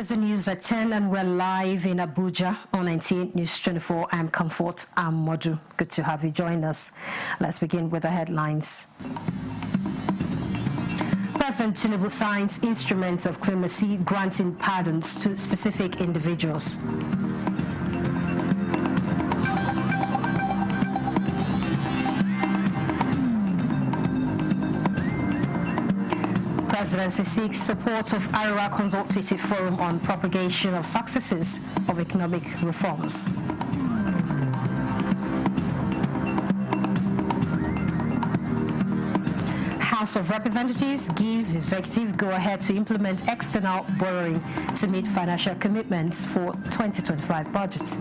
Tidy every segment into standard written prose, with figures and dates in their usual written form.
It's the news at 10 and we're live in Abuja on NTA News24. I'm Comfort Amodu. Good to have you join us. Let's begin with the headlines. President Tinubu signs instruments of clemency granting pardons to specific individuals. Presidency seeks support of Arewa Consultative Forum on propagation of successes of economic reforms. House of Representatives gives executive go-ahead to implement external borrowing to meet financial commitments for 2025 budget.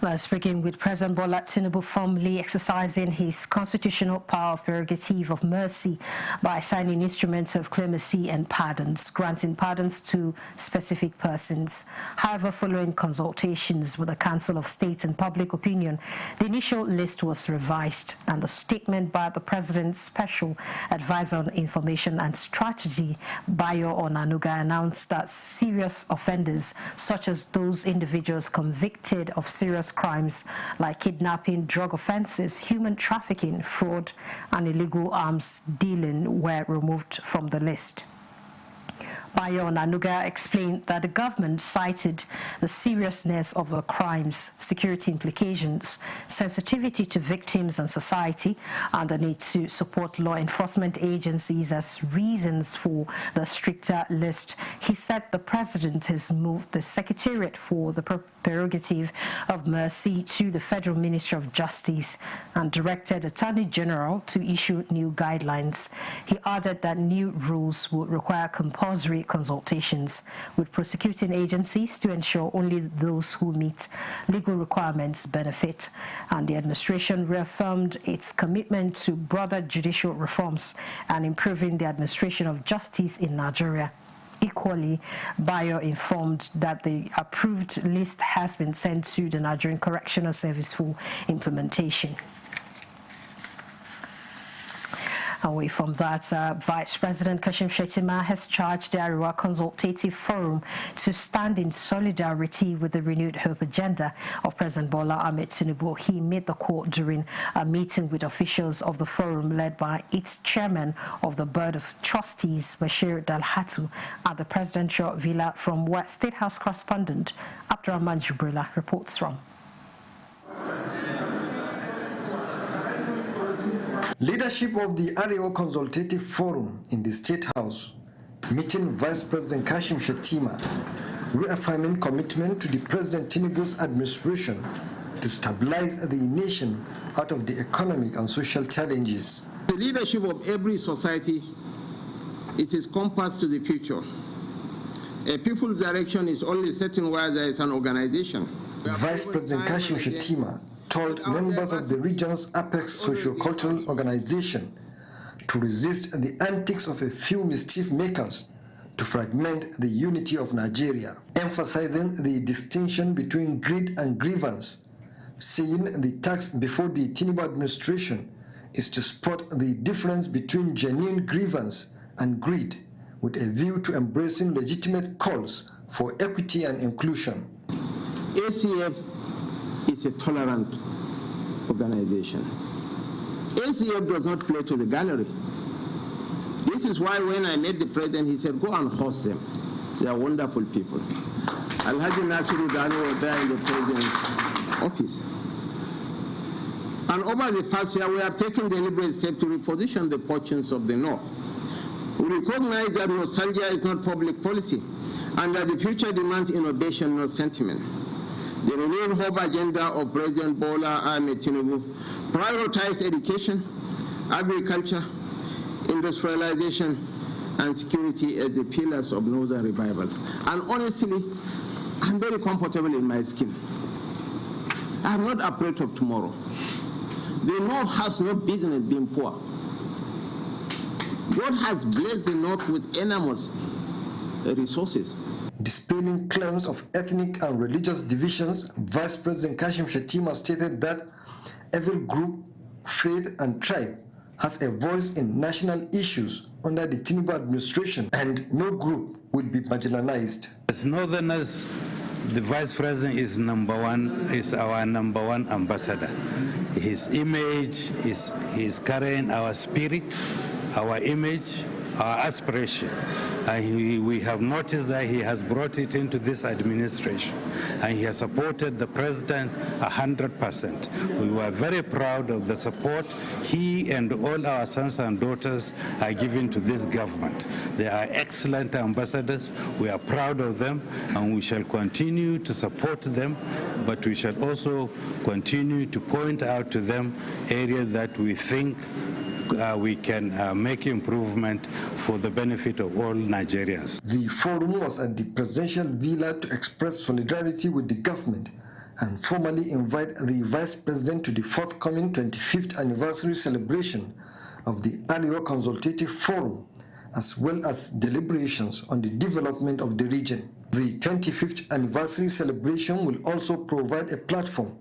Let's begin with President Bola Tinubu formally exercising his constitutional power of prerogative of mercy by signing instruments of clemency and pardons, granting pardons to specific persons. However, following consultations with the Council of State and Public Opinion, the initial list was revised, and a statement by the President's Special Advisor on Information and Strategy, Bayo Onanuga, announced that serious offenders, such as those individuals convicted of serious crimes like kidnapping, drug offenses, human trafficking, fraud, and illegal arms dealing were removed from the list. Bayo Onanuga explained that the government cited the seriousness of the crimes, security implications, sensitivity to victims and society, and the need to support law enforcement agencies as reasons for the stricter list. He said the president has moved the Secretariat for the Prerogative of Mercy to the Federal Ministry of Justice and directed Attorney General to issue new guidelines. He added that new rules would require compulsory consultations with prosecuting agencies to ensure only those who meet legal requirements benefit. And the administration reaffirmed its commitment to broader judicial reforms and improving the administration of justice in Nigeria. Equally, Bayo informed that the approved list has been sent to the Nigerian Correctional Service for implementation. Away from that, Vice President Kashim Shettima has charged the Arewa Consultative Forum to stand in solidarity with the renewed hope agenda of President Bola Ahmed Tinubu. He made the call during a meeting with officials of the forum led by its chairman of the Board of Trustees, Bashir Dalhatu, at the presidential villa, from where State House correspondent Abdurrahman Jubrila reports from. Leadership of the Arewa Consultative Forum in the State House, meeting Vice President Kashim Shettima, reaffirming commitment to the President Tinubu's administration to stabilize the nation out of the economic and social challenges. The leadership of every society is its compass to the future. A people's direction is only certain where there is an organization. Vice President Kashim Shettima told members of the region's apex socio-cultural organization to resist the antics of a few mischief makers to fragment the unity of Nigeria, emphasizing the distinction between greed and grievance, saying the task before the Tinubu administration is to spot the difference between genuine grievance and greed, with a view to embracing legitimate calls for equity and inclusion. ACF is a tolerant organization. ACF does not play to the gallery. This is why when I met the president, he said, go and host them. They are wonderful people. Alhaji Nasiru Dano was there in the president's office. And over the past year, we have taken deliberate steps to reposition the fortunes of the North. We recognize that nostalgia is not public policy, and that the future demands innovation, not sentiment. The renewed hope agenda of President Bola Ahmed Tinubu prioritizes education, agriculture, industrialization, and security as the pillars of Northern revival. And honestly, I'm very comfortable in my skin. I'm not afraid of tomorrow. The North has no business being poor. God has blessed the North with enormous resources. Dispelling claims of ethnic and religious divisions, Vice President Kashim Shettima stated that every group, faith and tribe has a voice in national issues under the Tinubu administration, and no group will be marginalized. As Northerners, the Vice President is our number one ambassador. His image is carrying our spirit, our image, our aspiration. We have noticed that he has brought it into this administration, and he has supported the president 100%. We were very proud of the support he and all our sons and daughters are giving to this government. They are excellent ambassadors. We are proud of them, and we shall continue to support them, but we shall also continue to point out to them areas that we think we can make improvement for the benefit of all Nigerians. The forum was at the presidential villa to express solidarity with the government and formally invite the Vice President to the forthcoming 25th anniversary celebration of the Arewa Consultative Forum, as well as deliberations on the development of the region. The 25th anniversary celebration will also provide a platform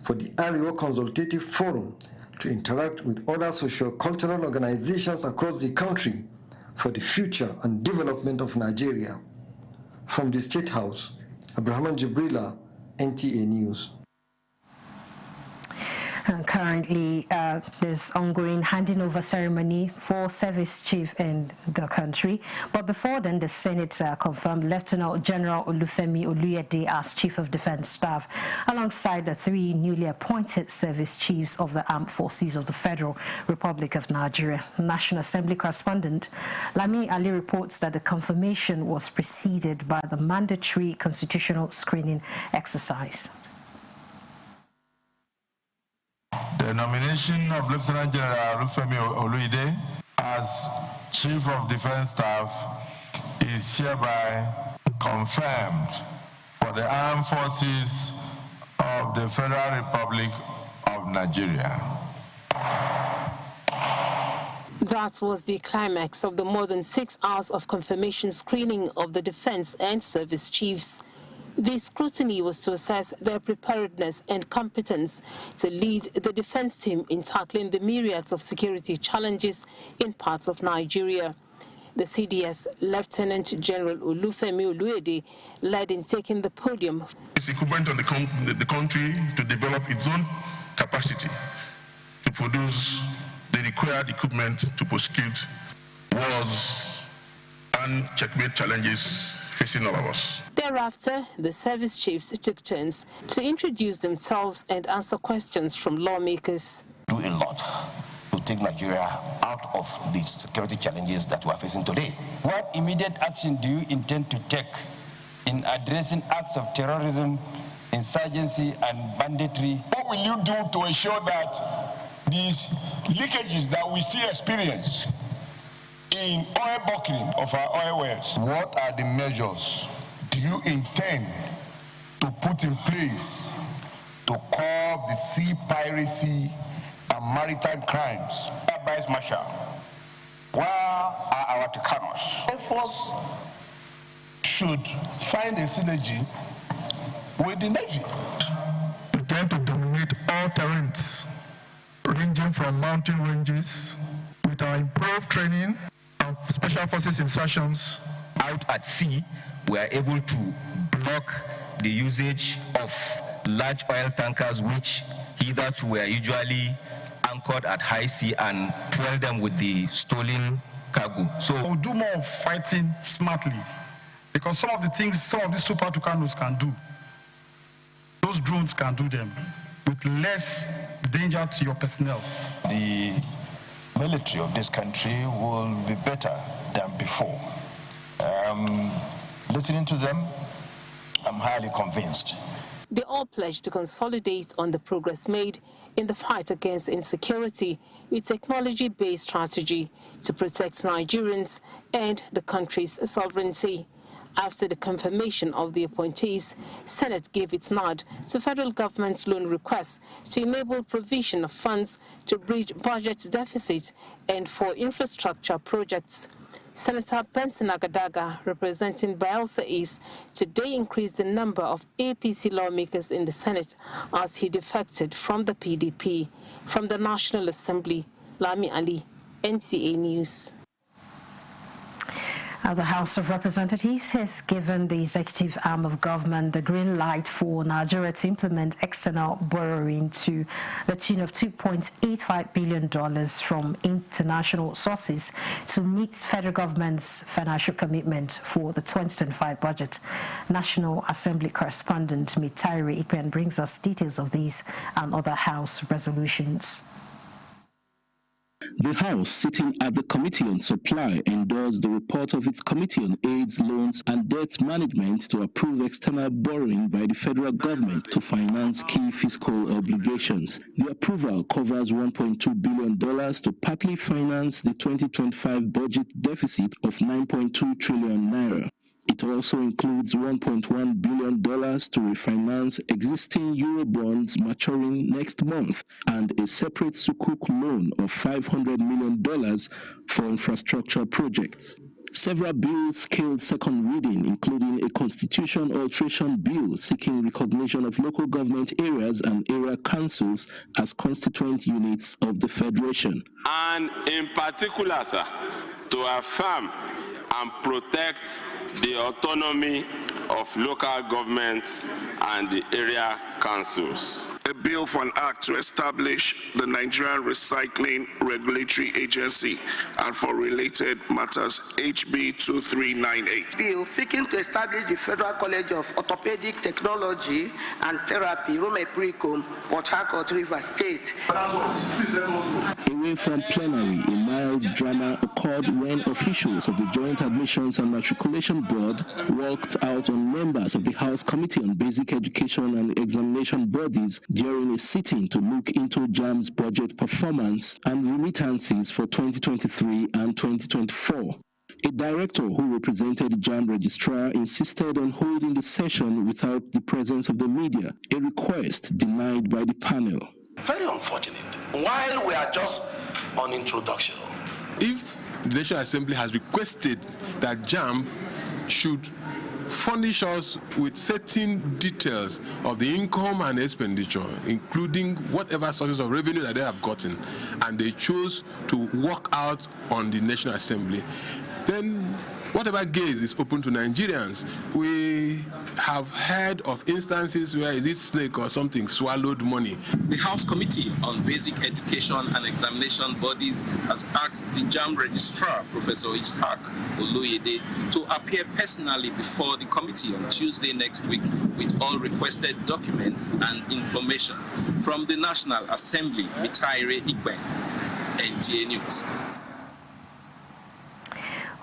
for the Arewa Consultative Forum to interact with other socio-cultural organizations across the country for the future and development of Nigeria. From the State House, Abraham Jibrila, NTA News. Currently, there's ongoing handing over ceremony for service chief in the country. But before then, the Senate confirmed Lieutenant General Olufemi Oluyede as Chief of Defense Staff, alongside the 3 newly appointed service chiefs of the Armed Forces of the Federal Republic of Nigeria. National Assembly correspondent Lami Ali reports that the confirmation was preceded by the mandatory constitutional screening exercise. The nomination of Lieutenant General Olufemi Oluyede as Chief of Defense Staff is hereby confirmed for the Armed Forces of the Federal Republic of Nigeria. That was the climax of the more than 6 hours of confirmation screening of the defense and service chiefs. The scrutiny was to assess their preparedness and competence to lead the defense team in tackling the myriads of security challenges in parts of Nigeria. The CDS Lieutenant General Olufemi Oluyede led in taking the podium. It's incumbent on the country to develop its own capacity to produce the required equipment to prosecute wars and checkmate challenges facing all of us. Thereafter, the service chiefs took turns to introduce themselves and answer questions from lawmakers. Do a lot to take Nigeria out of the security challenges that we are facing today. What immediate action do you intend to take in addressing acts of terrorism, insurgency, and banditry? What will you do to ensure that these leakages that we still experience in oil buckling of our oil wells? What are the measures do you intend to put in place to curb the sea piracy and maritime crimes? Vice Marshal, where are our Tucanos? Air Force should find a synergy with the Navy. We tend to dominate all terrains, ranging from mountain ranges. With our improved training of Special Forces insertions out at sea, we are able to block the usage of large oil tankers, which hitherto were usually anchored at high sea, and fuel them with the stolen cargo. So we'll do more fighting smartly, because some of the things some of these Super Tucanos can do, those drones can do them with less danger to your personnel. The military of this country will be better than before. Listening to them, I'm highly convinced. They all pledged to consolidate on the progress made in the fight against insecurity with technology-based strategy to protect Nigerians and the country's sovereignty. After the confirmation of the appointees, Senate gave its nod to federal government's loan request to enable provision of funds to bridge budget deficit and for infrastructure projects. Senator Benson Agadaga, representing Bayelsa East, today increased the number of APC lawmakers in the Senate as he defected from the PDP. From the National Assembly, Lami Ali, NTA News. The House of Representatives has given the executive arm of government the green light for Nigeria to implement external borrowing to the tune of $2.85 billion from international sources to meet federal government's financial commitment for the 2025 budget. National Assembly correspondent Mitairi Ikwen brings us details of these and other House resolutions. The House, sitting at the Committee on Supply, endorsed the report of its Committee on AIDS, Loans and Debt Management to approve external borrowing by the federal government to finance key fiscal obligations. The approval covers $1.2 billion to partly finance the 2025 budget deficit of 9.2 trillion naira. It also includes $1.1 billion to refinance existing Eurobonds maturing next month and a separate Sukuk loan of $500 million for infrastructure projects. Several bills scaled second reading, including a constitution alteration bill seeking recognition of local government areas and area councils as constituent units of the Federation. And in particular, sir, to affirm and protect the autonomy of local governments and the area councils. A bill for an act to establish the Nigerian Recycling Regulatory Agency and for related matters, HB 2398. Bill seeking to establish the Federal College of Orthopedic Technology and Therapy, Rome Precom, Port Harcourt, River State. Away from plenary, a mild drama occurred when officials of the Joint Admissions and Matriculation Board walked out on members of the House Committee on Basic Education and Examination Bodies during a sitting to look into JAMB's budget performance and remittances for 2023 and 2024. A director who represented the JAMB registrar insisted on holding the session without the presence of the media, a request denied by the panel. Very unfortunate. While we are just on introduction. If the National Assembly has requested that JAMB should furnish us with certain details of the income and expenditure, including whatever sources of revenue that they have gotten, and they chose to walk out on the National Assembly, then whatever gaze is open to Nigerians. We have heard of instances where is it snake or something swallowed money. The House Committee on Basic Education and Examination Bodies has asked the JAMB registrar, Professor Ishaq Oloyede, to appear personally before the committee on Tuesday next week with all requested documents and information. From the National Assembly, Mitairi Ikwen, NTA News.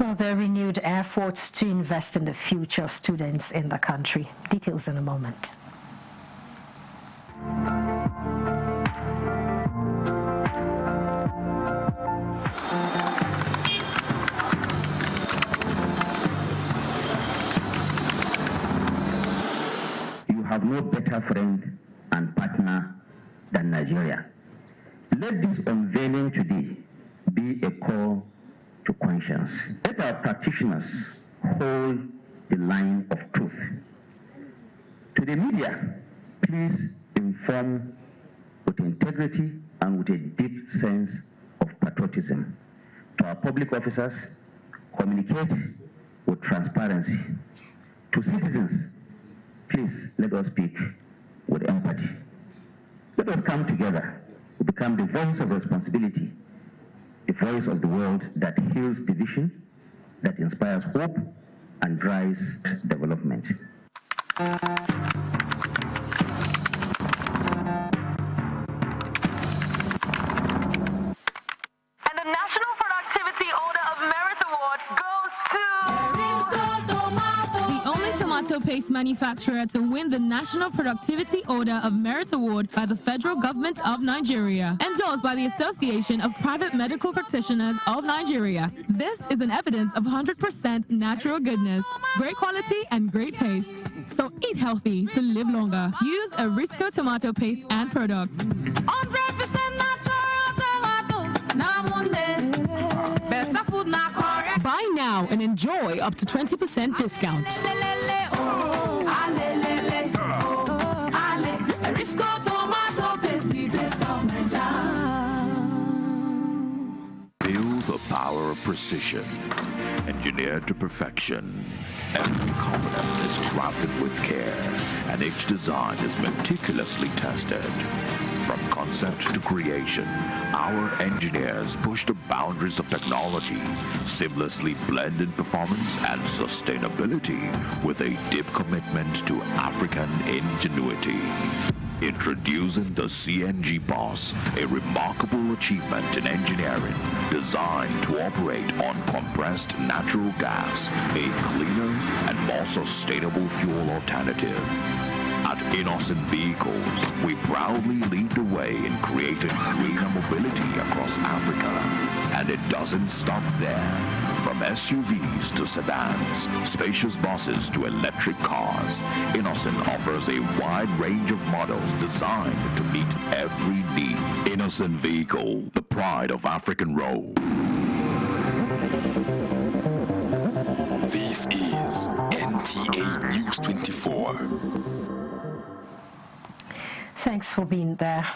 Well, there are renewed efforts to invest in the future of students in the country. Details in a moment. You have no better friend and partner than Nigeria. Let this unveiling today be a call to conscience. Let our practitioners hold the line of truth. To the media, please inform with integrity and with a deep sense of patriotism. To our public officers, communicate with transparency. To citizens, please let us speak with empathy. Let us come together to become the voice of responsibility, the voice of the world that heals division, that inspires hope and drives development. And the National Productivity Order of Merit Award goes to the only tomato paste manufacturer to win the National Productivity Order of Merit Award by the federal government of Nigeria, endorsed by the Association of Private Medical Practitioners of Nigeria. This is an evidence of 100% natural goodness, great quality and great taste. So eat healthy to live longer. Use Arisco tomato paste and products. 100% natural tomato. Now one day, better food now correct. Buy now and enjoy up to 20% discount. Feel the power of precision, engineered to perfection. Every component is crafted with care, and each design is meticulously tested. From concept to creation, our engineers push the boundaries of technology, seamlessly blending performance and sustainability with a deep commitment to African ingenuity. Introducing the CNG Boss, a remarkable achievement in engineering designed to operate on compressed natural gas, a cleaner and more sustainable fuel alternative. At Innocent Vehicles, we proudly lead the way in creating greener mobility across Africa. And it doesn't stop there. From SUVs to sedans, spacious buses to electric cars, Innocent offers a wide range of models designed to meet every need. Innocent Vehicle, the pride of African road. This is NTA News24. Thanks for being there.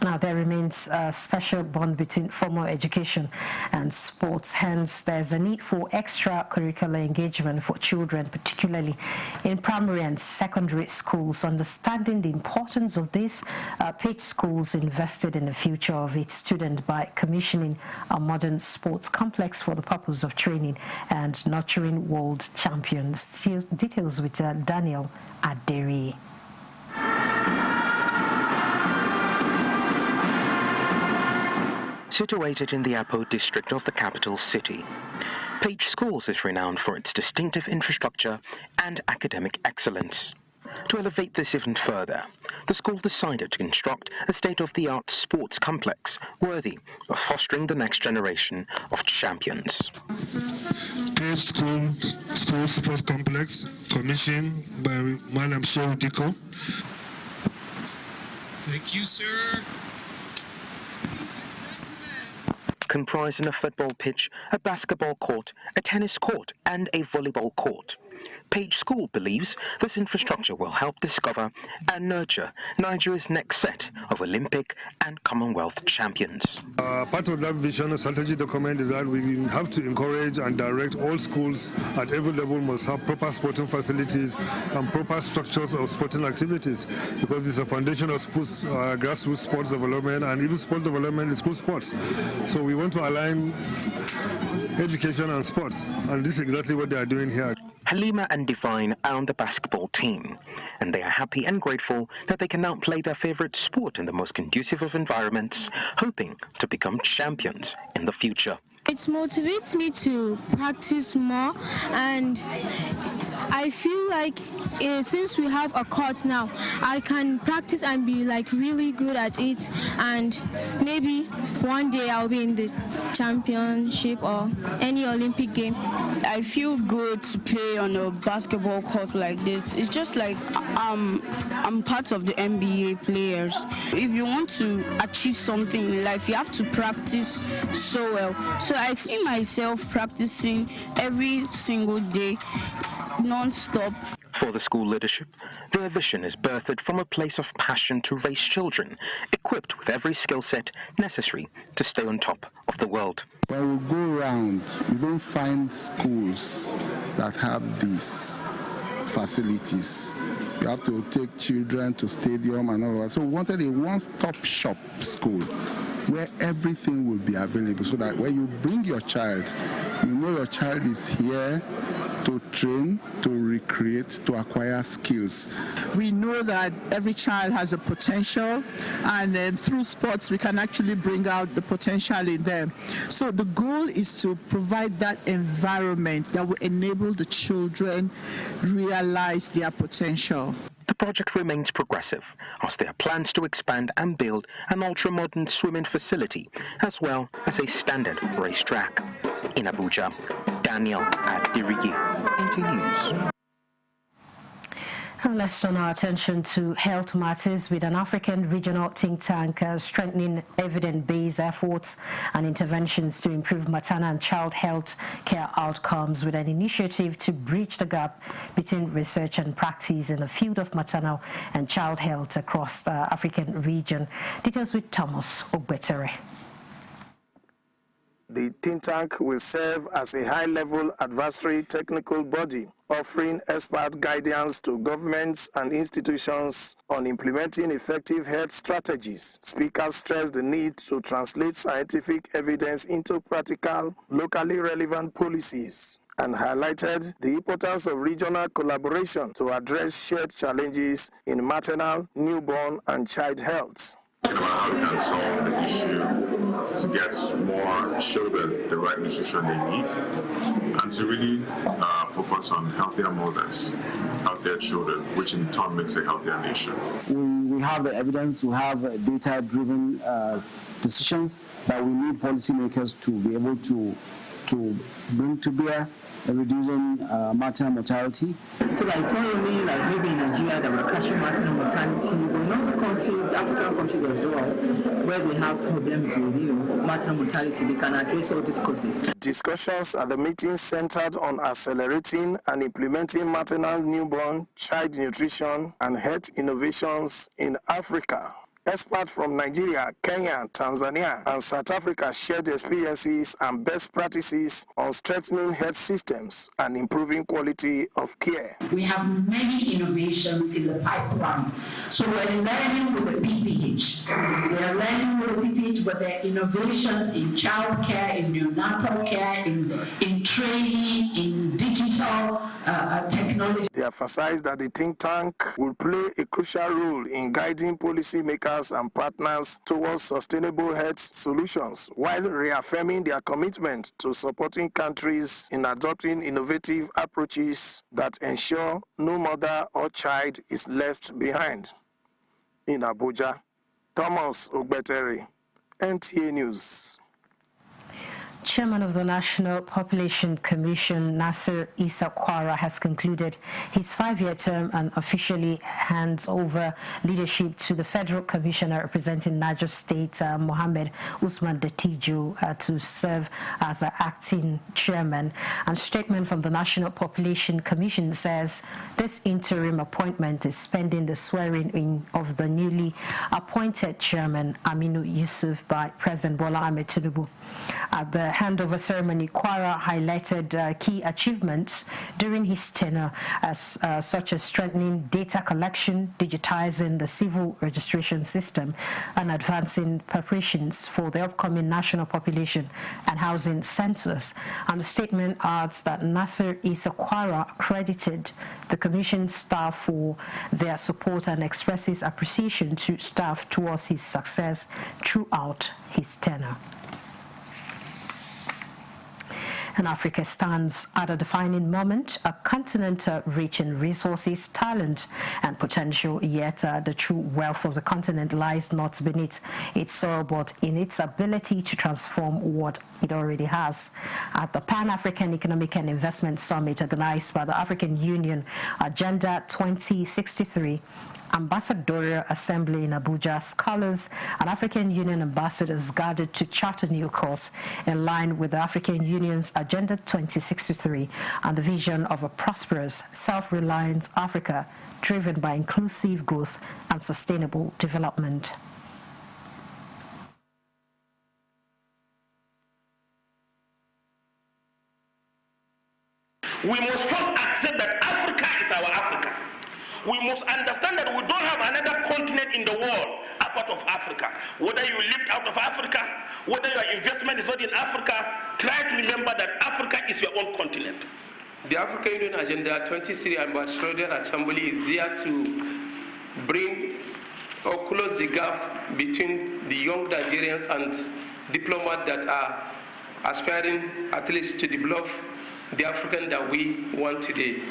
Now, there remains a special bond between formal education and sports. Hence, there's a need for extracurricular engagement for children, particularly in primary and secondary schools. Understanding the importance of this, Page Schools invested in the future of its students by commissioning a modern sports complex for the purpose of training and nurturing world champions. Details with Daniel Aderi. Situated in the Apo district of the capital city, Page Schools is renowned for its distinctive infrastructure and academic excellence. To elevate this even further, the school decided to construct a state-of-the-art sports complex worthy of fostering the next generation of champions. Page School Sports Complex, commissioned by Madam Shehu Diko. Thank you, sir. Comprising a football pitch, a basketball court, a tennis court, and a volleyball court. Page School believes this infrastructure will help discover and nurture Nigeria's next set of Olympic and Commonwealth champions. Part of that vision and strategy document is that we have to encourage and direct all schools at every level must have proper sporting facilities and proper structures of sporting activities, because it's a foundation of sports, grassroots sports development and even sport development in school sports. So we want to align education and sports, and this is exactly what they are doing here. Halima and Divine are on the basketball team, and they are happy and grateful that they can now play their favorite sport in the most conducive of environments, hoping to become champions in the future. It motivates me to practice more, and I feel like since we have a court now, I can practice and be like really good at it, and maybe one day I'll be in the championship or any Olympic game. I feel good to play on a basketball court like this. It's just like I'm part of the NBA players. If you want to achieve something in life, you have to practice so well. So I see myself practicing every single day, non-stop. For the school leadership, their vision is birthed from a place of passion to raise children, equipped with every skill set necessary to stay on top of the world. When we go around, we don't find schools that have these facilities. You have to take children to stadium and all that. So we wanted a one-stop shop school where everything will be available, so that when you bring your child, you know your child is here to train, to recreate, to acquire skills. We know that every child has a potential, and through sports we can actually bring out the potential in them. So the goal is to provide that environment that will enable the children realize their potential. The project remains progressive, as there are plans to expand and build an ultra-modern swimming facility, as well as a standard racetrack. In Abuja, Daniel Adirigi, NTA News. And let's turn our attention to health matters with an African regional think tank strengthening evidence-based efforts and interventions to improve maternal and child health care outcomes with an initiative to bridge the gap between research and practice in the field of maternal and child health across the African region. Details with Thomas Ogbetere. The think tank will serve as a high-level advisory technical body offering expert guidance to governments and institutions on implementing effective health strategies. Speakers stressed the need to translate scientific evidence into practical, locally relevant policies and highlighted the importance of regional collaboration to address shared challenges in maternal, newborn, and child health. About how we can solve the issue to get more children the right nutrition they need, and to really focus on healthier mothers, healthier children, which in turn makes a healthier nation. We have the evidence, we have data-driven decisions that we need policymakers to be able to bring to bear, reducing maternal mortality. So that it's not only like maybe in Nigeria that we're crashing maternal mortality, but in other countries, African countries as well, where they have problems with maternal mortality, they can address all these causes. Discussions at the meeting centered on accelerating and implementing maternal, newborn, child nutrition and health innovations in Africa. Experts from Nigeria, Kenya, Tanzania, and South Africa shared experiences and best practices on strengthening health systems and improving quality of care. We have many innovations in the pipeline. So we're learning with the PPH. We're learning with the PPH, but there are innovations in child care, in neonatal care, in training, in digital technology. They emphasized that the think tank will play a crucial role in guiding policymakers and partners towards sustainable health solutions, while reaffirming their commitment to supporting countries in adopting innovative approaches that ensure no mother or child is left behind. In Abuja, Thomas Ogbetere, NTA News. Chairman of the National Population Commission, Nasser Issa Kwara, has concluded his 5-year term and officially hands over leadership to the Federal Commissioner representing Niger State, Mohammed Usman Dattijo, to serve as acting chairman. And a statement from the National Population Commission says this interim appointment is pending the swearing-in of the newly appointed chairman, Aminu Yusuf, by President Bola Ahmed Tinubu. At the handover ceremony, Kwara highlighted key achievements during his tenure, such as strengthening data collection, digitizing the civil registration system, and advancing preparations for the upcoming national population and housing census. And the statement adds that Nasser Issa Kwara credited the Commission staff for their support and expresses appreciation to staff towards his success throughout his tenure. And Africa stands at a defining moment, a continent rich in resources, talent, and potential, yet the true wealth of the continent lies not beneath its soil, but in its ability to transform what it already has. At the Pan-African Economic and Investment Summit organized by the African Union, Agenda 2063, Ambassadorial Assembly in Abuja, scholars and African Union ambassadors gathered to chart a new course in line with the African Union's Agenda 2063 and the vision of a prosperous, self-reliant Africa driven by inclusive growth and sustainable development. We must first accept that Africa is our Africa. We must understand that we don't have another continent in the world apart of Africa. Whether you lived out of Africa, whether your investment is not in Africa, try to remember that Africa is your own continent. The African Union Agenda 2063 Ambassadorial Assembly is there to bring or close the gap between the young Nigerians and diplomats that are aspiring at least to develop the African that we want today.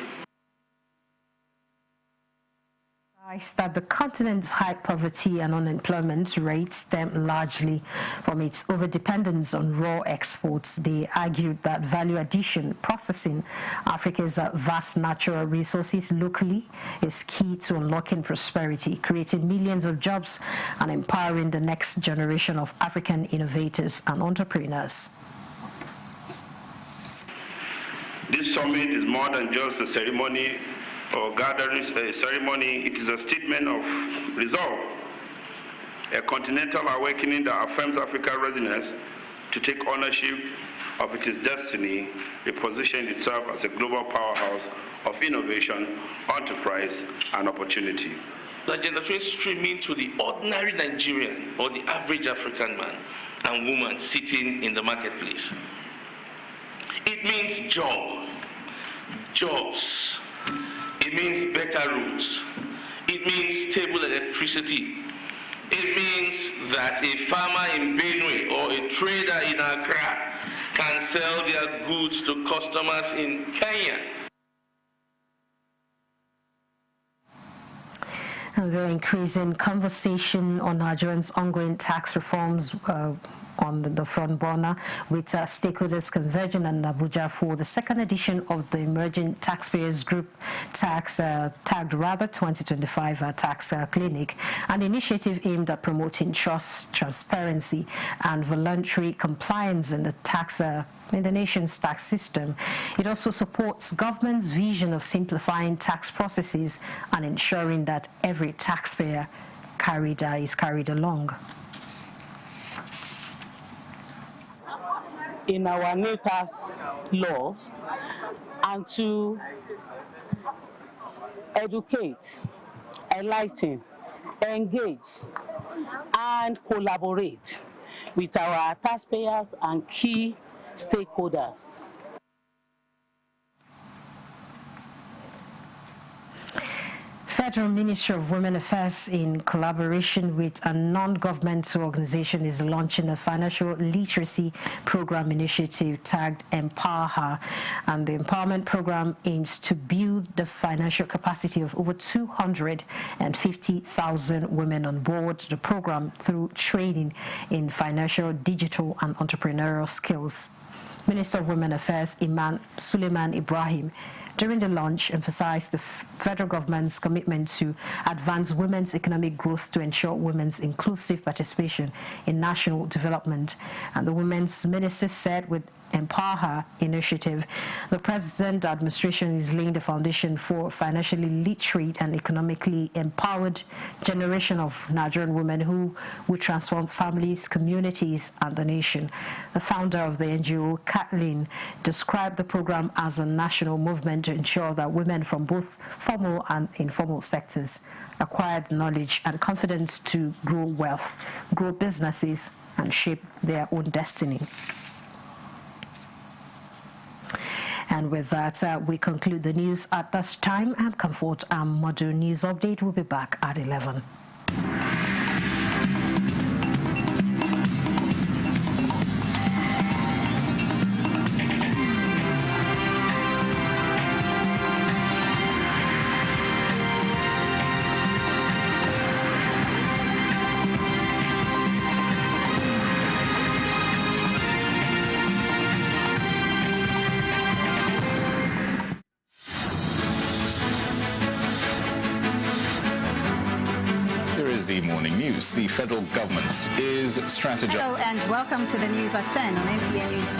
That the continent's high poverty and unemployment rates stem largely from its overdependence on raw exports. They argued that value addition, processing Africa's vast natural resources locally, is key to unlocking prosperity, creating millions of jobs, and empowering the next generation of African innovators and entrepreneurs. This summit is more than just a ceremony or gathering ceremony. It is a statement of resolve, a continental awakening that affirms Africa's readiness to take ownership of its destiny, reposition itself as a global powerhouse of innovation, enterprise, and opportunity. Agenda 2023 means to the ordinary Nigerian or the average African man and woman sitting in the marketplace. It means jobs. It means better roads. It means stable electricity. It means that a farmer in Benue or a trader in Accra can sell their goods to customers in Kenya. And the increasing conversation on Nigerians' ongoing tax reforms on the front burner, with stakeholders converging in Abuja for the second edition of the Emerging Taxpayers Group tagged 2025 Tax Clinic, an initiative aimed at promoting trust, transparency, and voluntary compliance in the nation's tax system. It also supports government's vision of simplifying tax processes and ensuring that every taxpayer is carried along. In our new tax law, and to educate, enlighten, engage, and collaborate with our taxpayers and key stakeholders. Federal Ministry of Women Affairs, in collaboration with a non-governmental organization, is launching a financial literacy program initiative tagged Empower Her. And the empowerment program aims to build the financial capacity of over 250,000 women on board the program through training in financial, digital, and entrepreneurial skills. Minister of Women Affairs Iman Suleiman Ibrahim, during the launch, emphasized the federal government's commitment to advance women's economic growth to ensure women's inclusive participation in national development. And the Women's Minister said with Empower Her initiative, the President administration is laying the foundation for financially literate and economically empowered generation of Nigerian women who will transform families, communities, and the nation. The founder of the NGO, Kathleen, described the program as a national movement to ensure that women from both formal and informal sectors acquired knowledge and confidence to grow wealth, grow businesses, and shape their own destiny. And with that, we conclude the news at this time. And Comfort and Modu News Update will be back at 11. The morning news. The federal government is strategizing. Hello and welcome to the news at 10 on NTA News